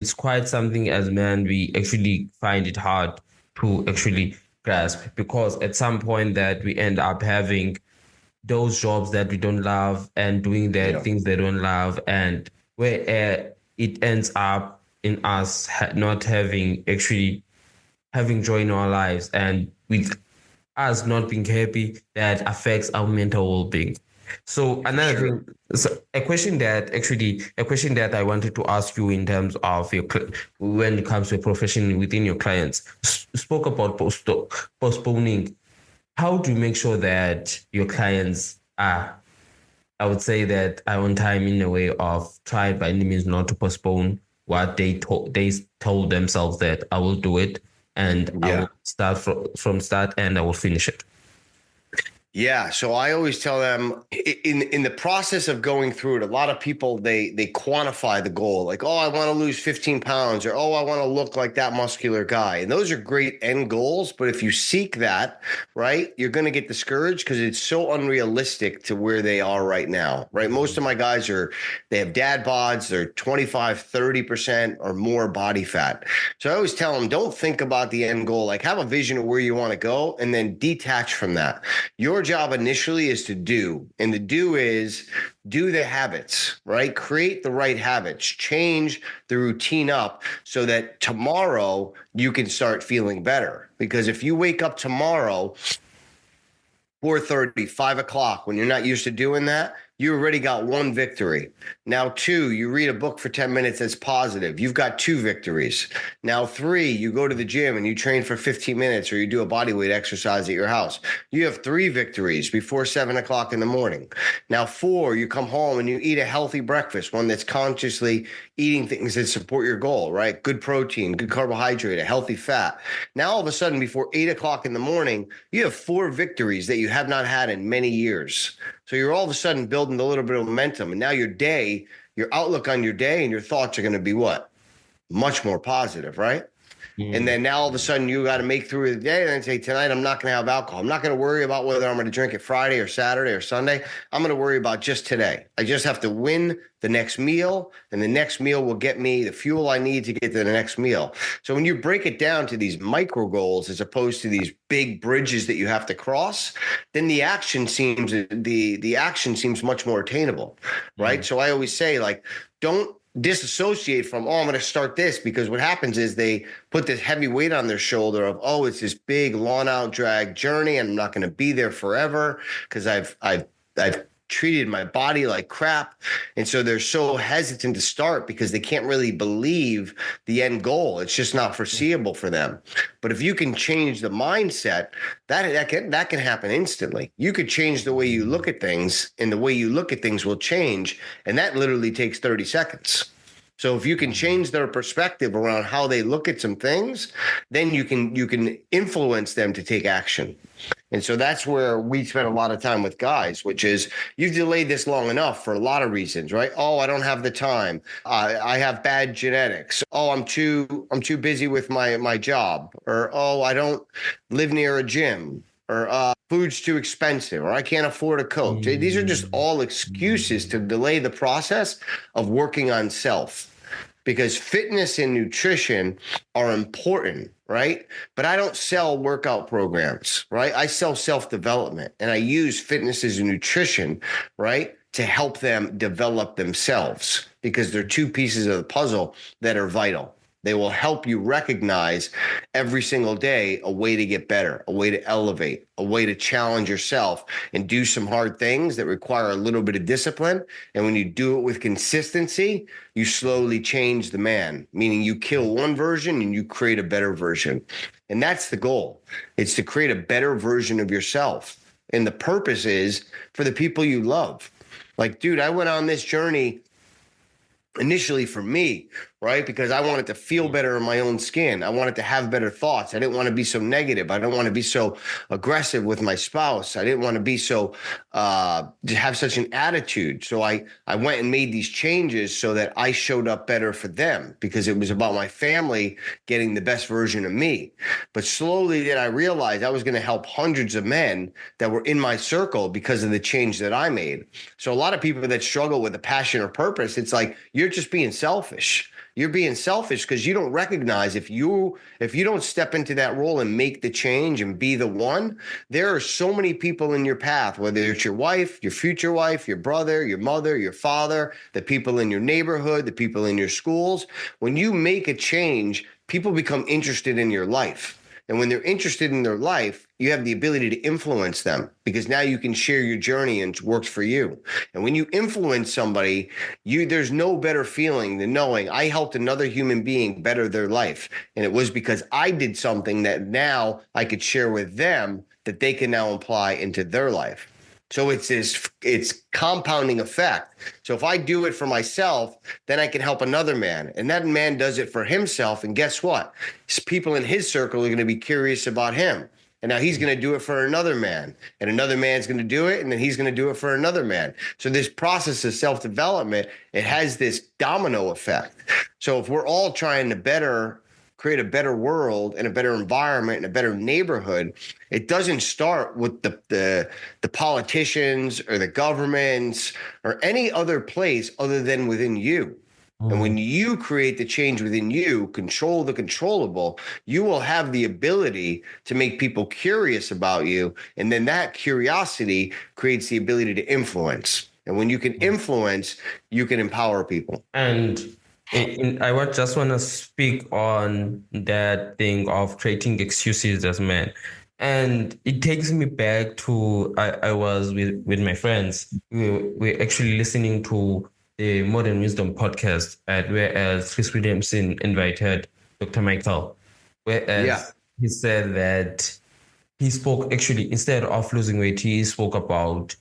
it's quite something as men we actually find it hard to actually grasp because at some point that we end up having those jobs that we don't love and doing the Yeah. things they don't love and where it ends up in us not having actually having joy in our lives and with us not being happy that affects our mental well-being. So For another sure. thing, so a question that I wanted to ask you in terms of when it comes to a profession within your clients, spoke about postponing. How do you make sure that your clients are, I would say that are on time in a way of try by any means not to postpone what they told themselves that I will do it and I Yeah. will start from start and I will finish it. Yeah, so I always tell them in the process of going through it, a lot of people they quantify the goal, like, oh, I want to lose 15 pounds, or oh, I want to look like that muscular guy. And those are great end goals, but if you seek that, right, you're going to get discouraged because it's so unrealistic to where they are right now, right? Most of my guys they have dad bods, they're 25, 30% or more body fat. So I always tell them, don't think about the end goal, like have a vision of where you want to go and then detach from that. Your job initially is to do, and the do is do the habits, right? Create the right habits, change the routine up so that tomorrow you can start feeling better. Because if you wake up tomorrow 4:30, 5 o'clock, when you're not used to doing that, you already got one victory. Now, two, you read a book for 10 minutes that's positive. You've got two victories. Now, three, you go to the gym and you train for 15 minutes or you do a body weight exercise at your house. You have three victories before 7 o'clock in the morning. Now, four, you come home and you eat a healthy breakfast, one that's consciously eating things that support your goal, right? Good protein, good carbohydrate, a healthy fat. Now, all of a sudden, before 8 o'clock in the morning, you have four victories that you have not had in many years. So you're all of a sudden building a little bit of momentum. And now your outlook on your day and your thoughts are going to be what? Much more positive, right? And Mm. then now all of a sudden you got to make through the day and then say, tonight I'm not going to have alcohol. I'm not going to worry about whether I'm going to drink it Friday or Saturday or Sunday. I'm going to worry about just today. I just have to win the next meal, and the next meal will get me the fuel I need to get to the next meal. So when you break it down to these micro goals as opposed to these big bridges that you have to cross, then the action seems much more attainable, right? Mm. So I always say, like, don't disassociate from, oh, I'm going to start this, because what happens is they put this heavy weight on their shoulder of, oh, it's this big long out drag journey and I'm not going to be there forever because I've treated my body like crap. And so they're so hesitant to start because they can't really believe the end goal. It's just not foreseeable for them. But if you can change the mindset, that can happen instantly. You could change the way you look at things, and the way you look at things will change. And that literally takes 30 seconds. So if you can change their perspective around how they look at some things, then you can influence them to take action. And so that's where we spend a lot of time with guys, which is, you've delayed this long enough for a lot of reasons, right? Oh, I don't have the time. I have bad genetics. Oh, I'm too busy with my job. Or, oh, I don't live near a gym. Or food's too expensive. Or I can't afford a coach. These are just Mm. all excuses to delay the process of working on self, because fitness and nutrition are important, right? But I don't sell workout programs, right? I sell self-development, and I use fitness as a nutrition, right, to help them develop themselves, because they're two pieces of the puzzle that are vital. They will help you recognize every single day a way to get better, a way to elevate, a way to challenge yourself and do some hard things that require a little bit of discipline. And when you do it with consistency, you slowly change the man, meaning you kill one version and you create a better version. And that's the goal. It's to create a better version of yourself. And the purpose is for the people you love. Like, dude, I went on this journey initially for me, right? Because I wanted to feel better in my own skin. I wanted to have better thoughts. I didn't want to be so negative. I didn't want to be so aggressive with my spouse. I didn't want to be so to have such an attitude. So I went and made these changes so that I showed up better for them, because it was about my family getting the best version of me. But slowly then I realized I was going to help hundreds of men that were in my circle because of the change that I made. So a lot of people that struggle with a passion or purpose, it's like, you're just being selfish. You're being selfish because you don't recognize if you don't step into that role and make the change and be the one, there are so many people in your path, whether it's your wife, your future wife, your brother, your mother, your father, the people in your neighborhood, the people in your schools. When you make a change, people become interested in your life. And when they're interested in their life, you have the ability to influence them because now you can share your journey and it works for you. And when you influence somebody, there's no better feeling than knowing I helped another human being better their life. And it was because I did something that now I could share with them that they can now apply into their life. So it's compounding effect. So if I do it for myself, then I can help another man. And that man does it for himself. And guess what? People in his circle are going to be curious about him. And now he's going to do it for another man. And another man's going to do it. And then he's going to do it for another man. So this process of self-development, it has this domino effect. So if we're all trying to create a better world and a better environment and a better neighborhood, it doesn't start with the politicians or the governments or any other place other than within you. And when you create the change within you, control the controllable, you will have the ability to make people curious about you. And then that curiosity creates the ability to influence. And when you can influence, you can empower people. And I would just want to speak on that thing of creating excuses as men. And it takes me back to I was with my friends. We're actually listening to the Modern Wisdom podcast, whereas Chris Williamson invited Dr. Michael, whereas he said that he spoke actually, instead of losing weight, he spoke about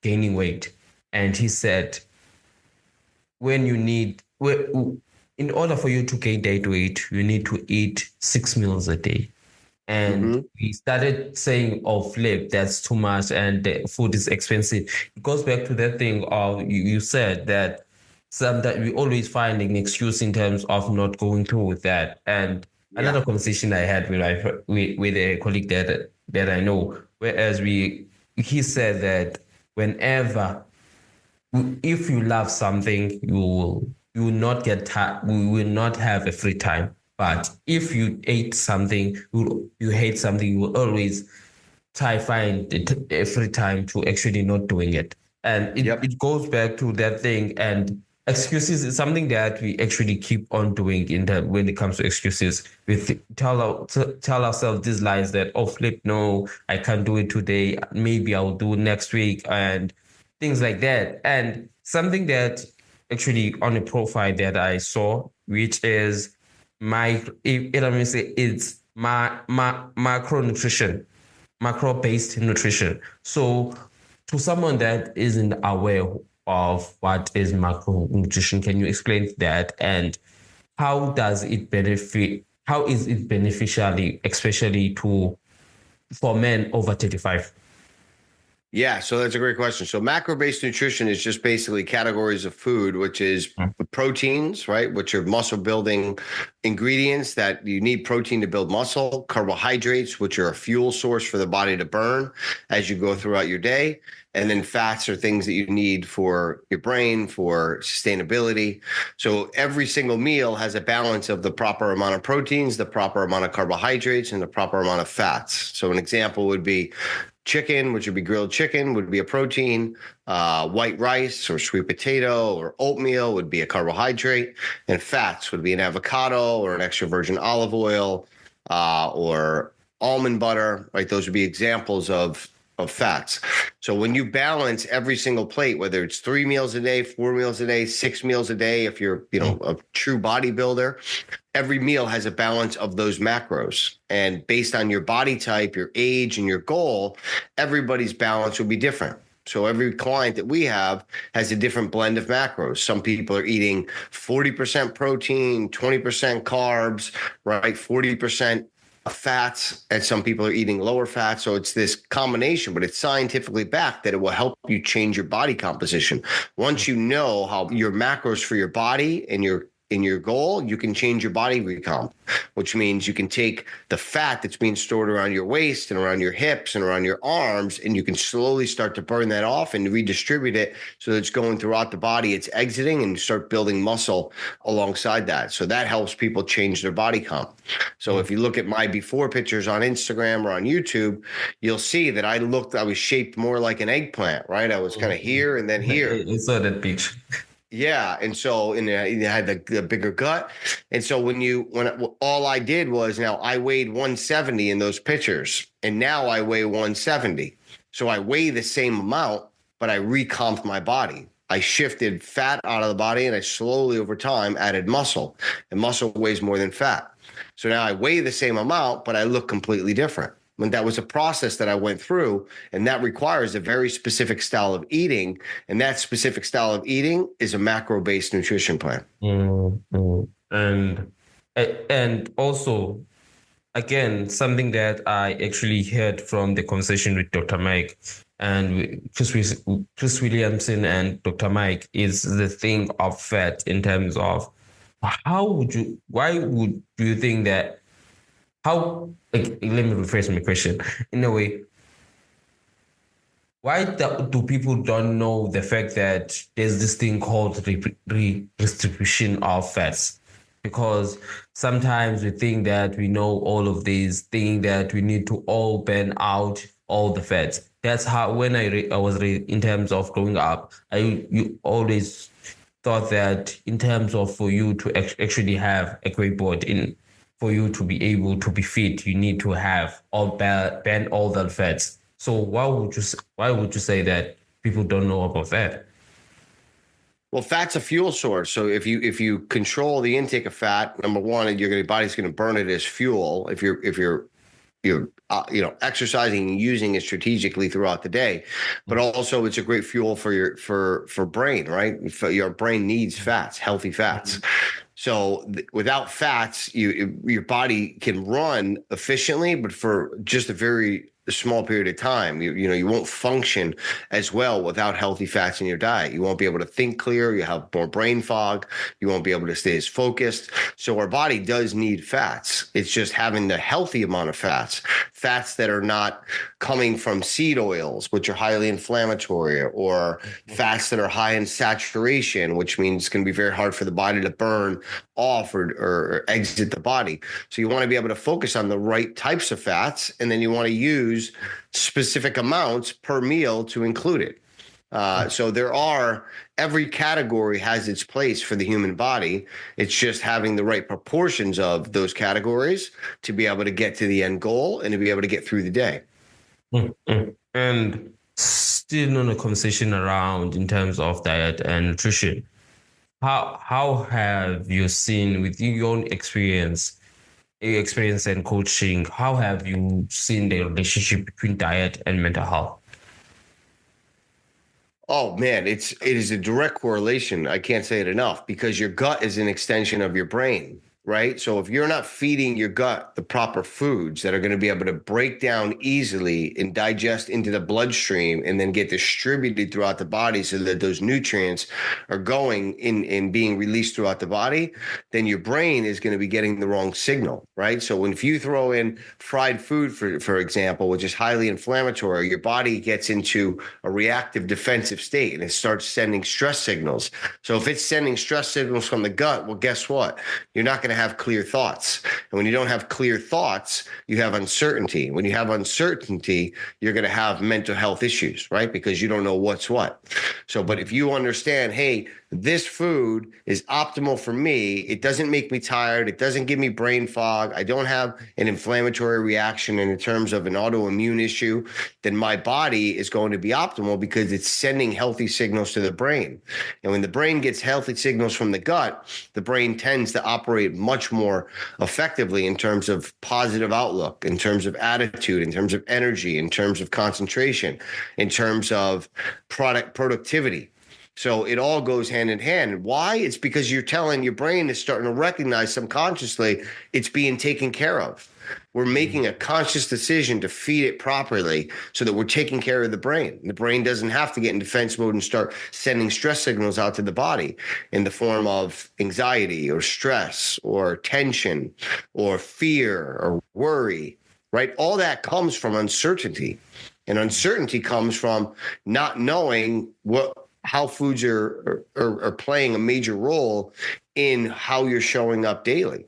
gaining weight. And he said, in order for you to gain that weight, you need to eat 6 meals a day. And we started saying, oh, flip, that's too much and the food is expensive. It goes back to that thing of you said that we always find an excuse in terms of not going through with that. And another conversation I had with a colleague that I know, whereas he said that if you love something, you will not get we will not have a free time. But if you hate something, you hate something, you will always try find a free time to actually not doing it. And it goes back to that thing. And excuses is something that we actually keep on doing when it comes to excuses. We tell ourselves these lies that, oh, flip, no, I can't do it today. Maybe I'll do it next week and things like that. And something that actually on a profile that I saw, which is it's macro-based nutrition. So to someone that isn't aware of what is macronutrition, can you explain that? And how is it beneficially, especially for men over 35? Yeah, so that's a great question. So macro-based nutrition is just basically categories of food, which is proteins, right? Which are muscle building ingredients that you need protein to build muscle, carbohydrates, which are a fuel source for the body to burn as you go throughout your day. And then fats are things that you need for your brain, for sustainability. So every single meal has a balance of the proper amount of proteins, the proper amount of carbohydrates, and the proper amount of fats. So an example would be chicken, which would be grilled chicken, would be a protein. White rice or sweet potato or oatmeal would be a carbohydrate. And fats would be an avocado or an extra virgin olive oil or almond butter, right? Those would be examples of fats. So when you balance every single plate, whether it's 3 meals a day, 4 meals a day, 6 meals a day, if you're, a true bodybuilder, every meal has a balance of those macros. And based on your body type, your age, and your goal, everybody's balance will be different. So every client that we have has a different blend of macros. Some people are eating 40% protein, 20% carbs, right? 40% fats, and some people are eating lower fat. So it's this combination, but it's scientifically backed that it will help you change your body composition. Once you know how your macros for your body and your in your goal, you can change your body recomp, which means you can take the fat that's being stored around your waist and around your hips and around your arms, and you can slowly start to burn that off and redistribute it so that it's going throughout the body, it's exiting, and start building muscle alongside that. So that helps people change their body comp. So if you look at my before pictures on Instagram or on YouTube, you'll see that I was shaped more like an eggplant, right? I was kind of here and then here. I saw that picture. Yeah, and so you had the bigger gut, and so when all I did was, now I weighed 170 in those pictures, and now I weigh 170. So I weigh the same amount, but I recomped my body. I shifted fat out of the body, and I slowly over time added muscle, and muscle weighs more than fat. So now I weigh the same amount, but I look completely different. And that was a process that I went through, and that requires a very specific style of eating. And that specific style of eating is a macro-based nutrition plan. Mm-hmm. And also, again, something that I actually heard from the conversation with Dr. Mike and Chris Williamson and Dr. Mike is the thing of fat, in terms of why would you think that, let me rephrase my question in a way. Why do people don't know the fact that there's this thing called redistribution of fats? Because sometimes we think that we know all of these, thinking that we need to all burn out all the fats. That's how, when I was in terms of growing up, you always thought that in terms of, for you to actually have a great body, for you to be able to be fit, you need to have burn all the fats. So why would you say that people don't know about that? Well, fat's a fuel source. So if you control the intake of fat, number one, your body's going to burn it as fuel. If you're exercising and using it strategically throughout the day, but also it's a great fuel for brain, right? Your brain needs fats, healthy fats. So without fats, your body can run efficiently, but for just a very small period of time. You won't function as well without healthy fats in your diet. You won't be able to think clear. You have more brain fog. You won't be able to stay as focused. So our body does need fats. It's just having the healthy amount of fats that are not coming from seed oils, which are highly inflammatory, or fats that are high in saturation, which means it's going to be very hard for the body to burn off or exit the body. So you want to be able to focus on the right types of fats, and then you want to use specific amounts per meal to include it. So every category has its place for the human body. It's just having the right proportions of those categories to be able to get to the end goal and to be able to get through the day. Mm-hmm. And still on a conversation around in terms of diet and nutrition, how have you seen, with your own experience and coaching, how have you seen the relationship between diet and mental health? Oh man, it is a direct correlation. I can't say it enough, because your gut is an extension of your brain, right? So if you're not feeding your gut the proper foods that are going to be able to break down easily and digest into the bloodstream and then get distributed throughout the body so that those nutrients are going in and being released throughout the body, then your brain is going to be getting the wrong signal, right? So if you throw in fried food, for example, which is highly inflammatory, your body gets into a reactive defensive state and it starts sending stress signals. So if it's sending stress signals from the gut, well, guess what? You're not going to have clear thoughts. And when you don't have clear thoughts, you have uncertainty. When you have uncertainty, you're going to have mental health issues, right? Because you don't know what's what. So, but if you understand, hey, this food is optimal for me, it doesn't make me tired, it doesn't give me brain fog, I don't have an inflammatory reaction in terms of an autoimmune issue, then my body is going to be optimal because it's sending healthy signals to the brain. And when the brain gets healthy signals from the gut, the brain tends to operate much more effectively in terms of positive outlook, in terms of attitude, in terms of energy, in terms of concentration, in terms of productivity. So it all goes hand in hand. Why? It's because you're telling your brain is starting to recognize subconsciously it's being taken care of. We're making a conscious decision to feed it properly so that we're taking care of the brain. The brain doesn't have to get in defense mode and start sending stress signals out to the body in the form of anxiety or stress or tension or fear or worry, right? All that comes from uncertainty. And uncertainty comes from not knowing how foods are playing a major role in how you're showing up daily.